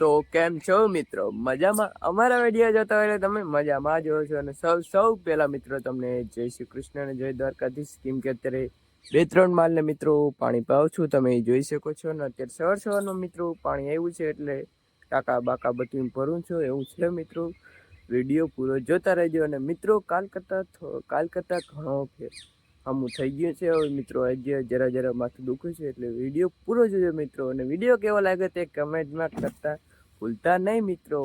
તો કેમ છો મિત્રો? મજામાં? અમારા વિડીયો જોતા હોય તમે મજામાં જ છો. અને સૌ પહેલા મિત્રો તમને જય શ્રી કૃષ્ણ અને જય દ્વારકાધીશ. કેમ કે અત્યારે 2-3 માલને મિત્રો પાણી પાવ છું, તમે જોઈ શકો છો. ને અત્યારે સવારનું મિત્રો પાણી આવ્યું છે એટલે ટાંકા બાકા બધું ભરું છું. એવું છે મિત્રો. વિડીયો પૂરો જોતા રહેજો. અને મિત્રો કાલ કરતા ઘણો અમું થઈ ગયું છે હવે મિત્રો. આજે જરા માથું દુખે છે એટલે વિડીયો પૂરો જોજો મિત્રો. અને વિડીયો કેવો લાગે તે કમેન્ટમાં કરતા ભૂલતા નહીં મિત્રો.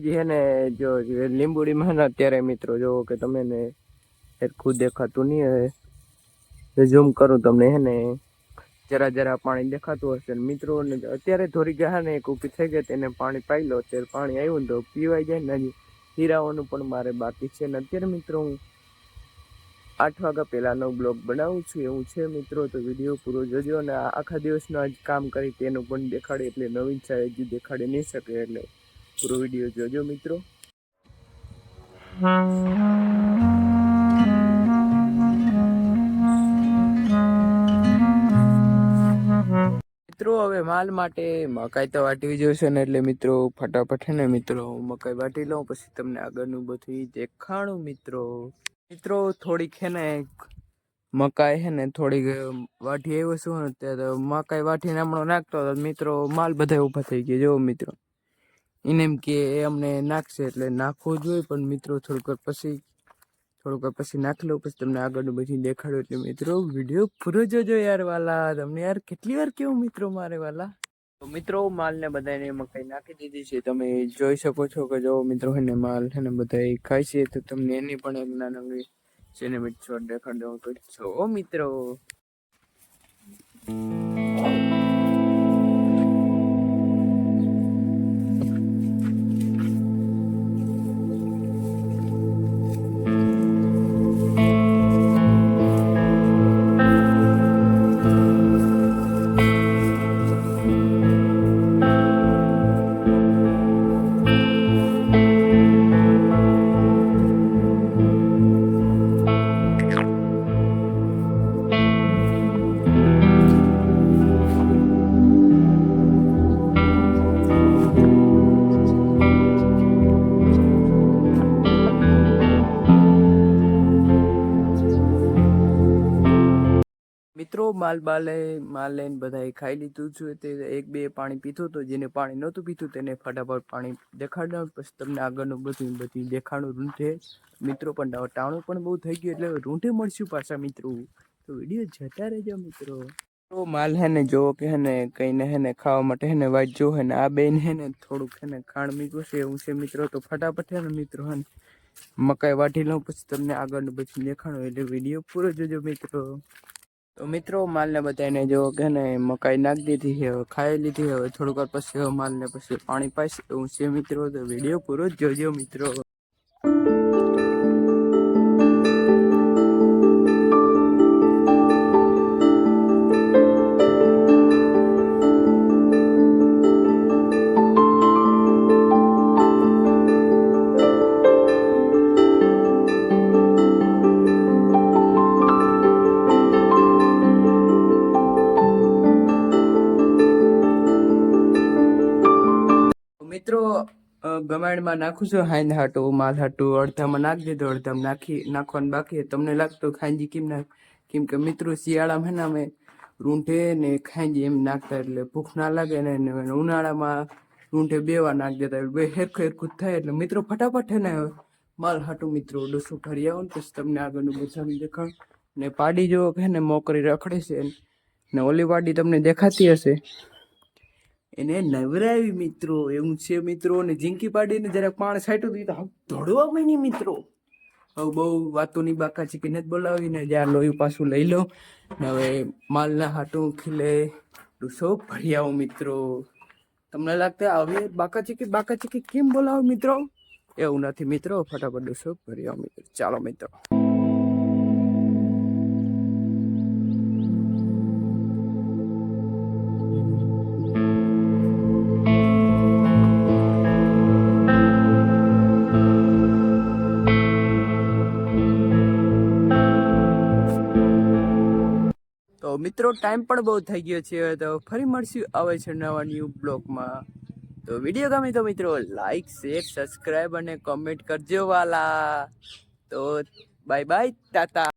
હજી હે ને જો લીંબુડીમાં અત્યારે મિત્રો જોવો કે તમે ને સરખું દેખાતું નહીં હવે ઝૂમ કરું તમને હે ને જરા પાણી દેખાતું હશે મિત્રો. ને અત્યારે થોડી ગયા ને એક ઊભી થઈ ગઈ તેને પાણી પાઈ લો. અત્યારે પાણી આવ્યું ને તો પીવાઈ જાય ને. હજી હીરાવાનું પણ મારે બાકી છે. ને અત્યારે મિત્રો હું 8 વાગ્યા પહેલાનો બ્લોગ બનાવું છું એવું છે મિત્રો. તો વિડીયો પૂરો જોજો. અને આખા દિવસનું આજ કામ કરી તેનું પણ દેખાડે એટલે નવીન છે હજી દેખાડી નહીં શકે એટલે પૂરો વિડીયો જોજો મિત્રો. મિત્રો હવે માલ માટે મકાઈ તો વાટવી જોઈશે ને એટલે મિત્રો ફટાફટ હે ને મિત્રો મકાઈ વાટી લઉં પછી તમને આગળનું બધું દેખાણું મિત્રો. થોડીક હે ને મકાઈ હે ને થોડીક વાટી આવ્યો છું ને ત્યારે મકાઈ વાટીને હમણાં નાખતો મિત્રો માલ બધા ઊભા થઈ ગયા જો મિત્રો. એને એમ કે અમને નાખશે એટલે નાખવું જોઈએ પણ મિત્રો થોડુંક વાર પછી નાખી લઉં પછી તમને આગળનું બધું દેખાડ્યું. એટલે મિત્રો વિડીયો પૂરો જોજો યાર વાલા. તમને યાર કેટલી વાર કેવું મિત્રો મારે વાલા. તો મિત્રો માલને બધાને મકાઈ નાખી દીધી છે તમે જોઈ શકો છો કે જો મિત્રો હે ને માલ છે ને બધા ખાય છે. તો તમને એની પણ એક નાની સિનેમેટિક શોટ દેખાડ દઉં તો જો મિત્રો. મિત્રો માલ લઈને બધાએ ખાઈ લીધું છે. તે 1-2 પાણી પીધું તો જેને પાણી નહોતું પીધું તેને ફટાફટ પાણી દેખાડો પછી તમને આગળનું બધું દેખાડું. રૂંઢે મિત્રો પણ ટાણું પણ બહુ થઈ ગયું એટલે રૂંઢે મળશું પાછા મિત્રો. તો વિડીયો જતા રહેજો મિત્રો. તો માલ હે ને જો કે હે ને કઈને હે ને ખાવા માટે હે ને વાટ જો હે ને આ બેન હે ને થોડુંક હે ને ખાણ મીઠું છે એવું છે મિત્રો. તો ફટાફટ હે ને મિત્રો હે મકાઈ વાટી લઉં પછી તમને આગળનું બધું દેખાડું એટલે વિડીયો પૂરો જોજો મિત્રો. તો મિત્રો માલને બધાને જો કે ને મકાઈ નાખી દીધી છે હવે ખાઈ લીધી. હવે થોડીક વાર પછી માલને પછી પાણી પાઈશ એવું છે મિત્રો. તો વિડીયો પૂરો જ જોજો મિત્રો. મિત્રો ગમાણમાં નાખું છું હાઈન હાટું માલ હાટું અડધામાં નાખી દીધું અડધામાં નાખવાનું બાકી. તમને લાગતું ખાંજી કેમ કે મિત્રો શિયાળામાં ને અમે રૂંઢે ને ખાંજી એમ નાખતા એટલે ભૂખ ના લાગે ને ઉનાળામાં રૂંઢે 2 વાર નાખી દેતા એટલે હેરખું થાય. એટલે મિત્રો ફટાફટ હે ને માલ હાટું મિત્રો ડોસું ભરી આવો ને પછી તમને આગળનું બધાનું દેખાડ. ને પાડી જો કે ને મોકરી રખડે છે ને ઓલી વાડી તમને દેખાતી હશે એને નવરાવી મિત્રો એવું છે મિત્રો. ને ઝીંકી પાડીને જરાક પાણી છાંટ્યું તો ધોડવા માંડી મિત્રો. હવે બહુ વાતોની બાકા છે કે નથી બોલાવીને જ્યાં લોહી પાછું લઈ લો ને હવે માલના હાટું ખીલે ડૂસો ભરી આવો મિત્રો. તમને લાગતા હવે બાકા ચીકી કેમ બોલાવો મિત્રો? એવું નથી મિત્રો, ફટાફટ ડૂસો ભરી આવો મિત્રો. ચાલો મિત્રો. તો મિત્રો ટાઈમ પણ બહુ થઈ ગયો છે, તો ફરી મળશું આવે છે નવા ન્યૂ બ્લોગમાં. તો વિડીયો ગમે તો મિત્રો લાઈક શેર સબસ્ક્રાઈબ અને કોમેન્ટ કરજો વાલા. તો બાય બાય, ટાટા.